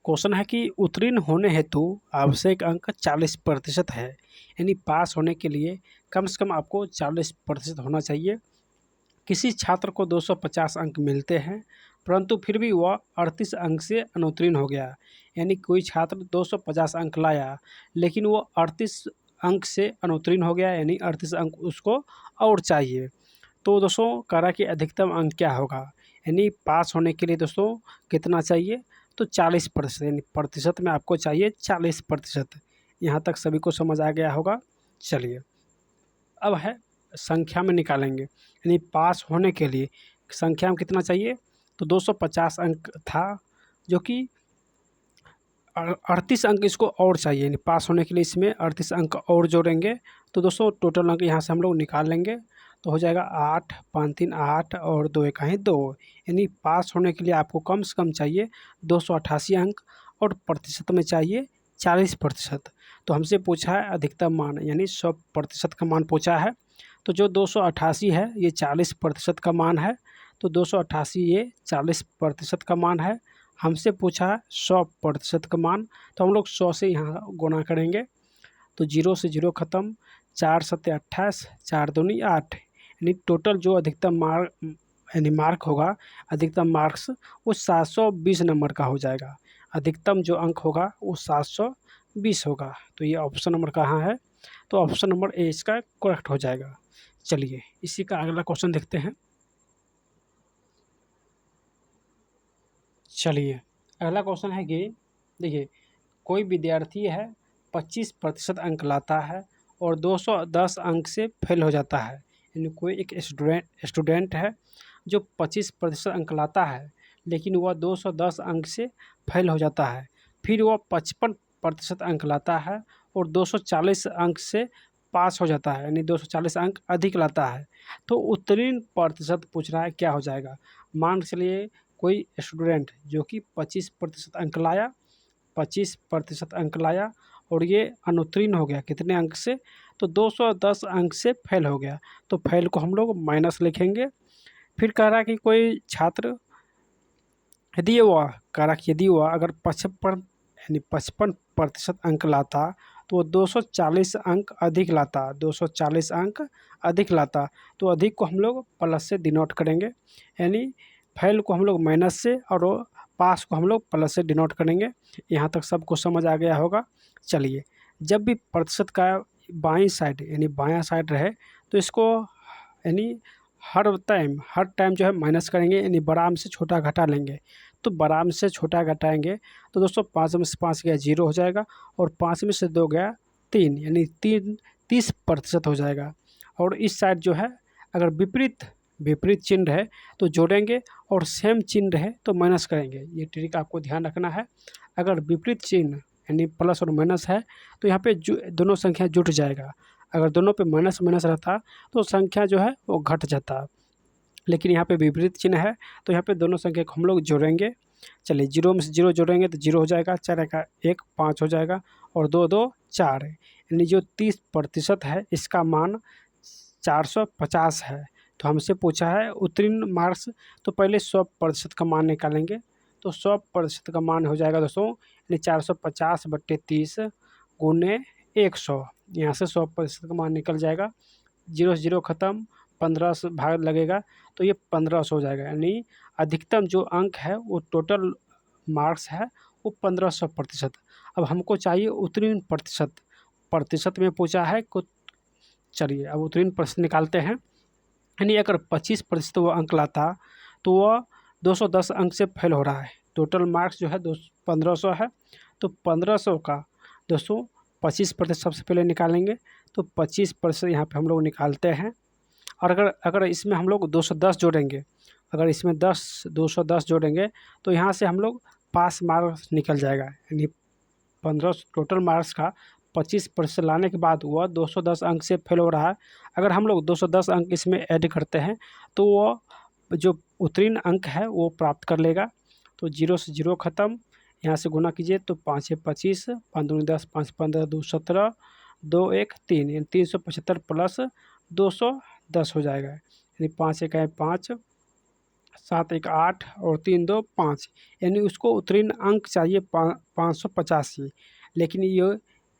क्वेश्चन है कि उत्तीर्ण होने हेतु आवश्यक अंक 40% है, यानी पास होने के लिए कम से कम आपको 40% होना चाहिए। किसी छात्र को 250 अंक मिलते हैं परंतु फिर भी वह 38 अंक से अनुत्तीर्ण हो गया, यानी कोई छात्र 250 अंक लाया लेकिन वो 38 अंक से अनुत्तीर्ण हो गया, यानी 38 अंक उसको और चाहिए। तो दोस्तों कह रहा कि अधिकतम अंक क्या होगा, यानी पास होने के लिए दोस्तों कितना चाहिए, तो 40%, यानी प्रतिशत में आपको चाहिए 40%। यहाँ तक सभी को समझ आ गया होगा। चलिए अब है संख्या में निकालेंगे, यानी पास होने के लिए संख्या में कितना चाहिए, तो 250 अंक था जो कि 38 अंक इसको और चाहिए, यानी पास होने के लिए इसमें 38 अंक और जोड़ेंगे। तो दोस्तों टोटल अंक यहाँ से हम लोग निकाल लेंगे, तो हो जाएगा 8, 5 3 8 और 2 1 2, यानी पास होने के लिए आपको कम से कम चाहिए 288 अंक और प्रतिशत में चाहिए 40%। तो हमसे पूछा है अधिकतम मान, यानी 100% का मान पूछा है। तो जो 288 है ये 40% का मान है, तो 288 ये 40% का मान है। हमसे पूछा है 100% का मान, तो हम लोग 100 से यहाँ गुणा करेंगे तो 0 से 0 ख़त्म, 4 सत्ते 28, 4 दूनी 8, यानी टोटल जो अधिकतम मार्क होगा, अधिकतम मार्क्स वो 720 नंबर का हो जाएगा। अधिकतम जो अंक होगा वो 720 होगा। तो ये ऑप्शन नंबर कहाँ है, तो ऑप्शन नंबर ए इसका करेक्ट हो जाएगा। चलिए इसी का अगला क्वेश्चन देखते हैं। चलिए अगला क्वेश्चन है कि देखिए कोई विद्यार्थी है 25% अंक लाता है और 210 अंक से फेल हो जाता है, यानी कोई एक स्टूडेंट है जो 25% अंक लाता है लेकिन वह 210 अंक से फेल हो जाता है, फिर वह 55% अंक लाता है और 240 अंक से पास हो जाता है, यानी 240 अंक अधिक लाता है। तो उत्तीर्ण प्रतिशत पूछ रहा है क्या हो जाएगा। मान चलिए कोई स्टूडेंट जो कि 25% अंक लाया, 25% अंक लाया और ये अनुत्तीर्ण हो गया कितने अंक से, तो 210 अंक से फेल हो गया। तो फेल को हम लोग माइनस लिखेंगे। फिर कह रहा है कि कोई छात्र यदि वह कह रहा कि यदि वह अगर 55 यानी 55% अंक लाता तो वो 240 अंक अधिक लाता, 240 अंक अधिक लाता। तो अधिक को हम लोग प्लस से डिनोट करेंगे, यानी फेल को हम लोग माइनस से और वो पास को हम लोग प्लस से डिनोट करेंगे। यहाँ तक सबको समझ आ गया होगा। चलिए, जब भी प्रतिशत का बाईं साइड यानी बायां साइड रहे तो इसको यानी हर टाइम जो है माइनस करेंगे, यानी बड़ा में से छोटा घटा लेंगे। तो बड़ा में से छोटा घटाएंगे तो दोस्तों 5 में से 5 गया 0 हो जाएगा, और 5 में से 2 गया 3, यानी 30% हो जाएगा। और इस साइड जो है अगर विपरीत चिन्ह रहे तो जोड़ेंगे, और सेम चिन्ह रहे तो माइनस करेंगे। ये ट्रिक आपको ध्यान रखना है। अगर विपरीत चिन्ह यानी प्लस और माइनस है तो यहाँ पे दोनों संख्या जुट जाएगा। अगर दोनों पे माइनस माइनस रहता तो संख्या जो है वो घट जाता, लेकिन यहाँ पे विपरीत चिन्ह है तो यहाँ पे दोनों संख्या को हम लोग जोड़ेंगे। चलिए, 0 में से 0 जोड़ेंगे तो 0 हो जाएगा, 4 का 1 5 हो जाएगा, और 2 2 4 है, यानी जो 30% है इसका मान 450 है। तो हमसे पूछा है उत्तीर्ण मार्क्स, तो पहले 100% का मान निकालेंगे। तो 100% का मान हो जाएगा दोस्तों, यानी 450/30 गुने 100। यहाँ से 100% का मान निकल जाएगा, 0 से 0 खत्म, 15 से भाग लगेगा तो ये 1500 हो जाएगा। यानी अधिकतम जो अंक है वो टोटल मार्क्स है वो 1500%। अब हमको चाहिए उत्तीर्ण प्रतिशत, प्रतिशत में पूछा है को। चलिए, अब उत्तीर्ण प्रतिशत निकालते हैं। यानी अगर 25% वो अंक लाता तो वह 210 अंक से फेल हो रहा है। टोटल मार्क्स जो है 1500 है, तो 1500 का दोस्तों 25% सबसे पहले निकालेंगे। तो 25% यहाँ पे हम लोग निकालते हैं। और अगर इसमें हम लोग 210 जोड़ेंगे, अगर इसमें 210 जोड़ेंगे तो यहाँ से हम लोग पास मार्क्स निकल जाएगा। यानी 1500 टोटल मार्क्स का 25% लाने के बाद वह 210 अंक से फेल हो रहा है। अगर हम लोग 210 अंक इसमें ऐड करते हैं तो वह जो उत्तीर्ण अंक है वो प्राप्त कर लेगा। तो 0 से 0 ख़त्म, यहाँ से गुना कीजिए तो 5 25, 5 दूनी 10, 5 15, 2 17, 2 1 3, यानी 375 प्लस 210 हो जाएगा। यानी 5 1 5, 7 1 8 और 3 2 5, यानी उसको उत्तीर्ण अंक चाहिए 585। लेकिन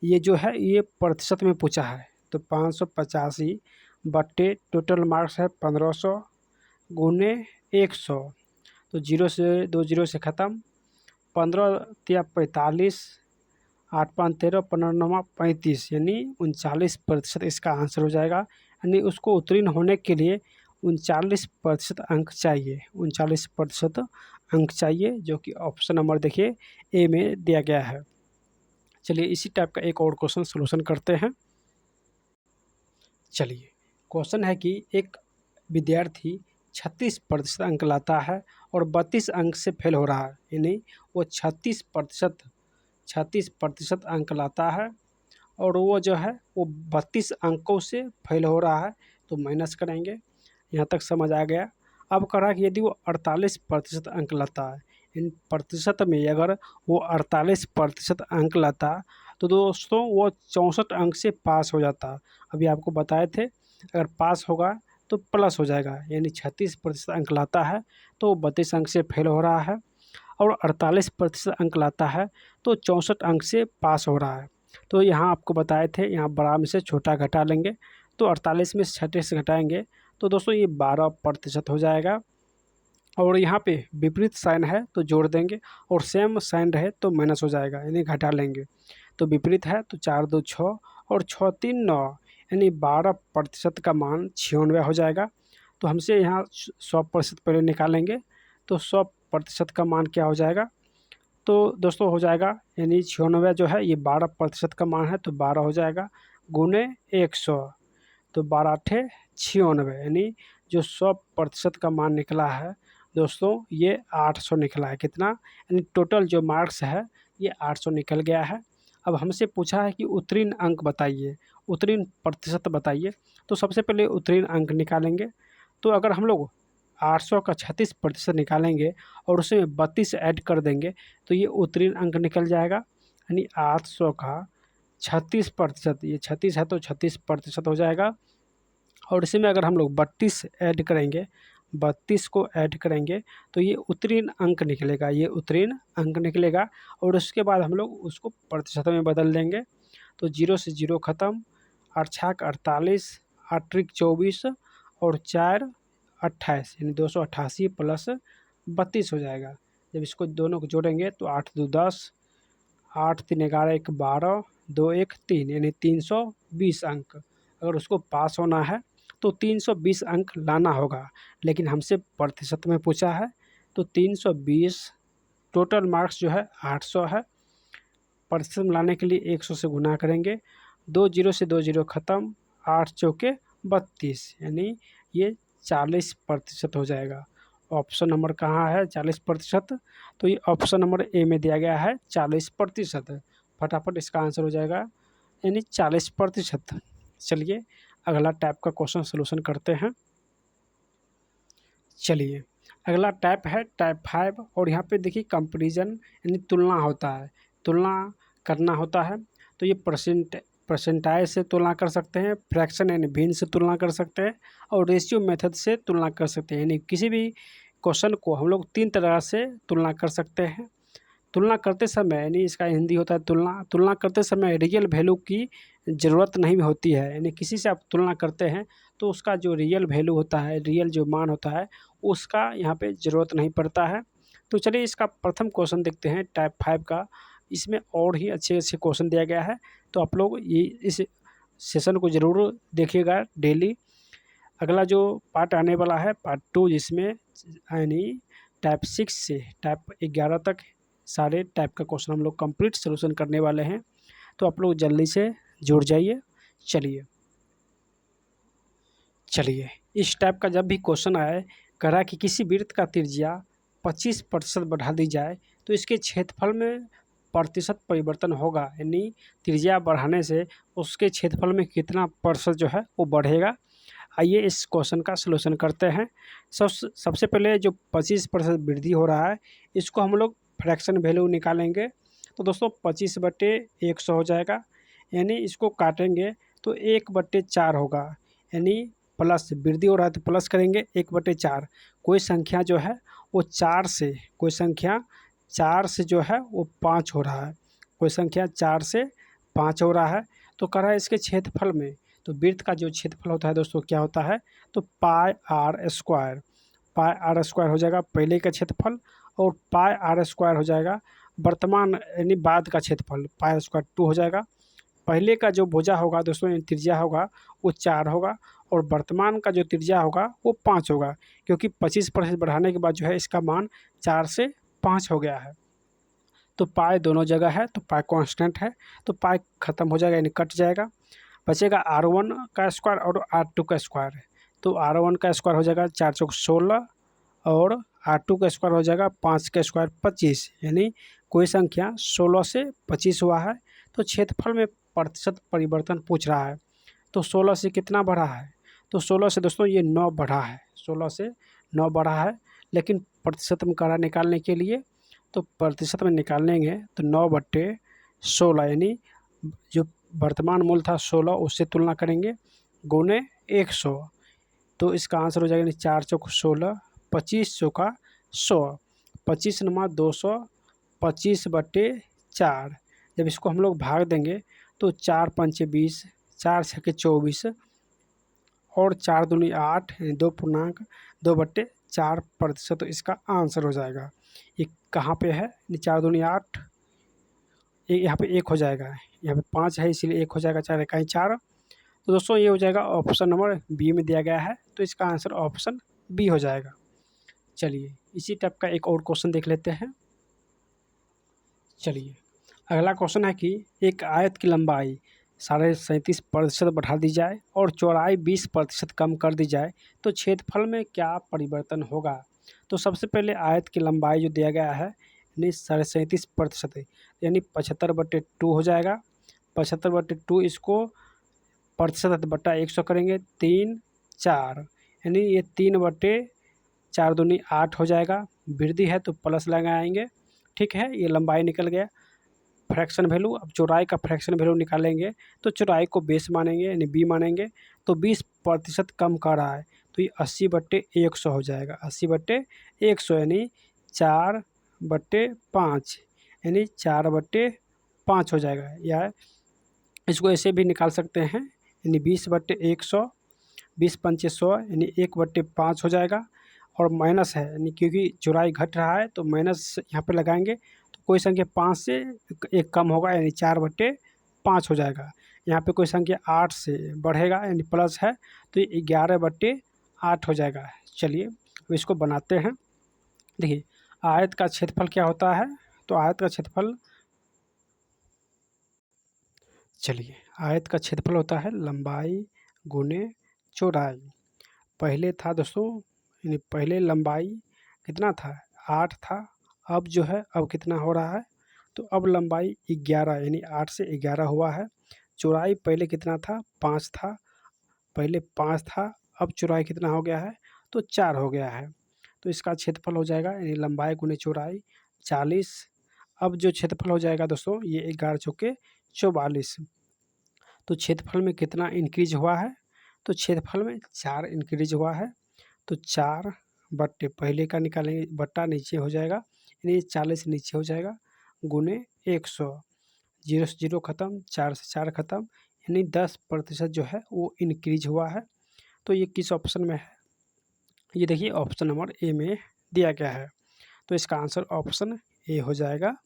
ये जो है ये प्रतिशत में पूछा है, तो 585 बट्टे टोटल मार्क्स है 1500 गुने 100। तो 0 से 2 0 से ख़त्म, 15 या 45, 8 5 13, 15 9 35, यानी 39% इसका आंसर हो जाएगा। यानी उसको उत्तीर्ण होने के लिए 39% अंक चाहिए, 39% अंक चाहिए, जो कि ऑप्शन नंबर देखिए ए में दिया गया है। चलिए, इसी टाइप का एक और क्वेश्चन सॉल्यूशन करते हैं। चलिए, क्वेश्चन है कि एक विद्यार्थी 36% अंक लाता है और 32 अंक से फेल हो रहा है। यानी वो 36% अंक लाता है और वो जो है वो 32 अंकों से फेल हो रहा है। तो माइनस करेंगे। यहाँ तक समझ आ गया। अब करा कि यदि वो 48% अंक लाता है, इन प्रतिशत में अगर वो 48% अंक लाता तो दोस्तों वो 64 अंक से पास हो जाता। अभी आपको बताए थे अगर पास होगा तो प्लस हो जाएगा, यानी 36% अंक लाता है तो 32 अंक से फेल हो रहा है, और 48% अंक लाता है तो 64 अंक से पास हो रहा है। तो यहाँ आपको बताए थे, यहाँ बड़ा में से छोटा घटा लेंगे, तो 48 में से 36 घटाएंगे तो दोस्तों ये 12% हो जाएगा। और यहाँ पे विपरीत साइन है तो जोड़ देंगे, और सेम साइन रहे तो माइनस हो जाएगा, यानी घटा लेंगे। तो विपरीत है तो 4 2 6 और 6 3 9, यानी 12% का मान 96 हो जाएगा। तो हमसे यहाँ 100% पहले निकालेंगे, तो 100% का मान क्या हो जाएगा, तो दोस्तों हो जाएगा, यानी 96 जो है ये 12% का मान है तो 12 हो जाएगा गुने 100, तो 12 8 96, यानी जो 100% का मान निकला है दोस्तों ये 800 निकला है। कितना, यानी टोटल जो मार्क्स है ये 800 निकल गया है। अब हमसे पूछा है कि उत्तीर्ण अंक बताइए, उत्तीर्ण प्रतिशत बताइए। तो सबसे पहले उत्तीर्ण अंक निकालेंगे। तो अगर हम लोग 800 का 36% निकालेंगे और उसमें 32 ऐड कर देंगे तो ये उत्तीर्ण अंक निकल जाएगा। यानी 800 का 36%, ये 36 है तो 36% हो जाएगा। और इसी में अगर हम लोग 32 ऐड करेंगे, 32 को ऐड करेंगे तो ये उत्तीर्ण अंक निकलेगा, ये उत्तीर्ण अंक निकलेगा। और उसके बाद हम लोग उसको प्रतिशत में बदल देंगे। तो 0 से 0 ख़त्म, 8 छाक 48, 8 त्रिक 24 और 4 28, यानी 288 प्लस 32 हो जाएगा। जब इसको दोनों को जोड़ेंगे तो 8 2 10, 8 3 11 1 12, 2 1 3, यानी 320 अंक। अगर उसको पास होना है तो 320 अंक लाना होगा, लेकिन हमसे प्रतिशत में पूछा है तो 320, टोटल मार्क्स जो है 800 है। प्रतिशत में लाने के लिए 100 से गुना करेंगे, 2 जीरो से 2 जीरो ख़त्म, 8 चौके 32, यानी ये 40% हो जाएगा। ऑप्शन नंबर कहाँ है 40%? तो ये ऑप्शन नंबर ए में दिया गया है 40%। फटाफट इसका आंसर हो जाएगा यानी 40%। चलिए अगला टाइप का क्वेश्चन सोल्यूशन करते हैं। चलिए अगला टाइप है टाइप 5, और यहाँ पे देखिए कंपैरिजन यानी तुलना होता है, तुलना करना होता है। तो ये परसेंटाइज से तुलना कर सकते हैं, फ्रैक्शन यानी भिन्न से तुलना कर सकते हैं, और रेशियो मेथड से तुलना कर सकते हैं। यानी किसी भी क्वेश्चन को हम लोग 3 तरह से तुलना कर सकते हैं। तुलना करते समय यानी इसका हिंदी होता है तुलना करते समय रियल वैल्यू की ज़रूरत नहीं होती है। यानी किसी से आप तुलना करते हैं तो उसका जो रियल वैल्यू होता है, रियल जो मान होता है, उसका यहाँ पे ज़रूरत नहीं पड़ता है। तो चलिए इसका प्रथम क्वेश्चन देखते हैं टाइप 5 का। इसमें और ही अच्छे अच्छे क्वेश्चन दिया गया है, तो आप लोग ये इस सेशन को ज़रूर देखिएगा डेली। अगला जो पार्ट आने वाला है पार्ट 2, जिसमें यानी टाइप 6 से टाइप 11 तक सारे टाइप का क्वेश्चन हम लोग कंप्लीट सोल्यूशन करने वाले हैं। तो आप लोग जल्दी से जुड़ जाइए। चलिए इस टाइप का जब भी क्वेश्चन आए, करा कि किसी वृत्त का त्रिज्या 25% बढ़ा दी जाए तो इसके क्षेत्रफल में प्रतिशत परिवर्तन होगा, यानी त्रिज्या बढ़ाने से उसके क्षेत्रफल में कितना प्रतिशत जो है वो बढ़ेगा। आइए इस क्वेश्चन का सलूशन करते हैं। सबसे पहले जो 25% वृद्धि हो रहा है, इसको हम लोग फ्रैक्शन वैल्यू निकालेंगे। तो दोस्तों 25/100 हो जाएगा, यानी इसको काटेंगे तो 1/4 होगा, यानी प्लस वृद्धि हो रहा है तो प्लस करेंगे 1/4। कोई संख्या जो है वो 4 से, कोई संख्या 4 से जो है वो 5 हो रहा है, कोई संख्या 4 से 5 हो रहा है। तो कह रहा है इसके क्षेत्रफल में, तो वृत्त का जो क्षेत्रफल होता है दोस्तों क्या होता है, तो पाई आर स्क्वायर हो जाएगा पहले का क्षेत्रफल, और पाई आर स्क्वायर हो जाएगा वर्तमान यानी बाद का क्षेत्रफल, पाई स्क्वायर 2 हो जाएगा। पहले का जो भुजा होगा दोस्तों यानी त्रिज्या होगा वो 4 होगा, और वर्तमान का जो त्रिज्या होगा वो 5 होगा, क्योंकि 25% बढ़ाने के बाद जो है इसका मान 4 से 5 हो गया है। तो पाई दोनों जगह है तो पाई कांस्टेंट है, तो पाई खत्म हो जाएगा यानी कट जाएगा। बचेगा R1 का स्क्वायर और R2 का स्क्वायर। तो R1 का स्क्वायर हो जाएगा 4 चौक 16, और R2 का स्क्वायर हो जाएगा 5 का स्क्वायर 25, यानी कोई संख्या 16 से 25 हुआ है। तो क्षेत्रफल में प्रतिशत परिवर्तन पूछ रहा है, तो 16 से कितना बढ़ा है, तो 16 से दोस्तों ये 9 बढ़ा है, 16 से 9 बढ़ा है। लेकिन प्रतिशत में करा निकालने के लिए, तो प्रतिशत में निकालेंगे तो 9/16, यानी जो वर्तमान मूल्य था 16 उससे तुलना करेंगे गुने 100। तो इसका आंसर हो जाएगा यानी 4 चौक 16, 25 चौका 100, 25 नमा 200, 25/4। जब इसको हम लोग भाग देंगे तो 4 पंचे 20, 4 छके 24, और 4 दूनी 8, 2.2/4%। तो इसका आंसर हो जाएगा। ये कहाँ पे है, 4 दूनी 8, यहाँ पे 1 हो जाएगा, यहाँ पे 5 है इसीलिए 1 हो जाएगा, 4 इकाई 4। तो दोस्तों ये हो जाएगा ऑप्शन नंबर बी में दिया गया है, तो इसका आंसर ऑप्शन बी हो जाएगा। चलिए इसी टाइप का एक और क्वेश्चन देख लेते हैं। चलिए अगला क्वेश्चन है कि एक आयत की लंबाई 37.5% बढ़ा दी जाए और चौड़ाई 20% कम कर दी जाए तो क्षेत्रफल में क्या परिवर्तन होगा। तो सबसे पहले आयत की लंबाई जो दिया गया है यानी 37.5%, यानी 75/2 हो जाएगा। 75/2 इसको प्रतिशत बटा 100 करेंगे, 3 4, यानी ये 3/4 दूनी 8 हो जाएगा। वृद्धि है तो प्लस लगाएंगे, ठीक है, ये लंबाई निकल गया। फ्रैक्शन वैल्यू, अब चौड़ाई का फ्रैक्शन वैल्यू निकालेंगे तो चौड़ाई को बेस मानेंगे यानी बी मानेंगे, तो 20% कम कर रहा है तो ये 80/100 हो जाएगा। 80/100 यानी 4/5 यानी 4/5 हो जाएगा। या इसको ऐसे भी निकाल सकते हैं यानी 20/100, 20×5 यानी 1/5 हो जाएगा। और माइनस है यानी क्योंकि चौड़ाई घट रहा है तो माइनस यहाँ पे लगाएंगे तो कोई संख्या 5 से एक कम होगा यानी 4/5 हो जाएगा। यहाँ पे कोई संख्या 8 से बढ़ेगा यानी प्लस है तो ये 11/8 हो जाएगा। चलिए अब इसको बनाते हैं। देखिए आयत का क्षेत्रफल क्या होता है, तो आयत का क्षेत्रफल, चलिए आयत का क्षेत्रफल होता है लंबाई गुने चौड़ाई। पहले था दोस्तों यानी पहले लंबाई कितना था 8 था, अब जो है अब कितना हो रहा है, तो अब लंबाई 11 यानी 8 से 11 हुआ है। चौड़ाई पहले कितना था 5 था, पहले 5 था, अब चौड़ाई कितना हो गया है तो 4 हो गया है। तो इसका क्षेत्रफल हो जाएगा यानी लंबाई गुने चौड़ाई 40। अब जो क्षेत्रफल हो जाएगा दोस्तों ये 11 चौके 44, तो क्षेत्रफल में कितना इंक्रीज हुआ है, तो क्षेत्रफल में 4 इंक्रीज हुआ है। तो 4 बट्टे पहले का निकालेंगे, बट्टा नीचे हो जाएगा यानी 40 नीचे हो जाएगा गुने 100, 0 से 0 खत्म, 4 से 4 खत्म यानी 10% जो है वो इंक्रीज हुआ है। तो ये किस ऑप्शन में है, ये देखिए ऑप्शन नंबर ए में दिया गया है, तो इसका आंसर ऑप्शन ए हो जाएगा।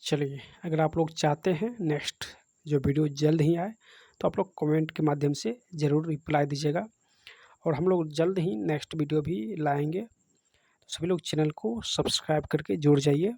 चलिए अगर आप लोग चाहते हैं नेक्स्ट जो वीडियो जल्द ही आए तो आप लोग कमेंट के माध्यम से ज़रूर रिप्लाई दीजिएगा, और हम लोग जल्द ही नेक्स्ट वीडियो भी लाएंगे। तो सभी लोग चैनल को सब्सक्राइब करके जुड़ जाइए।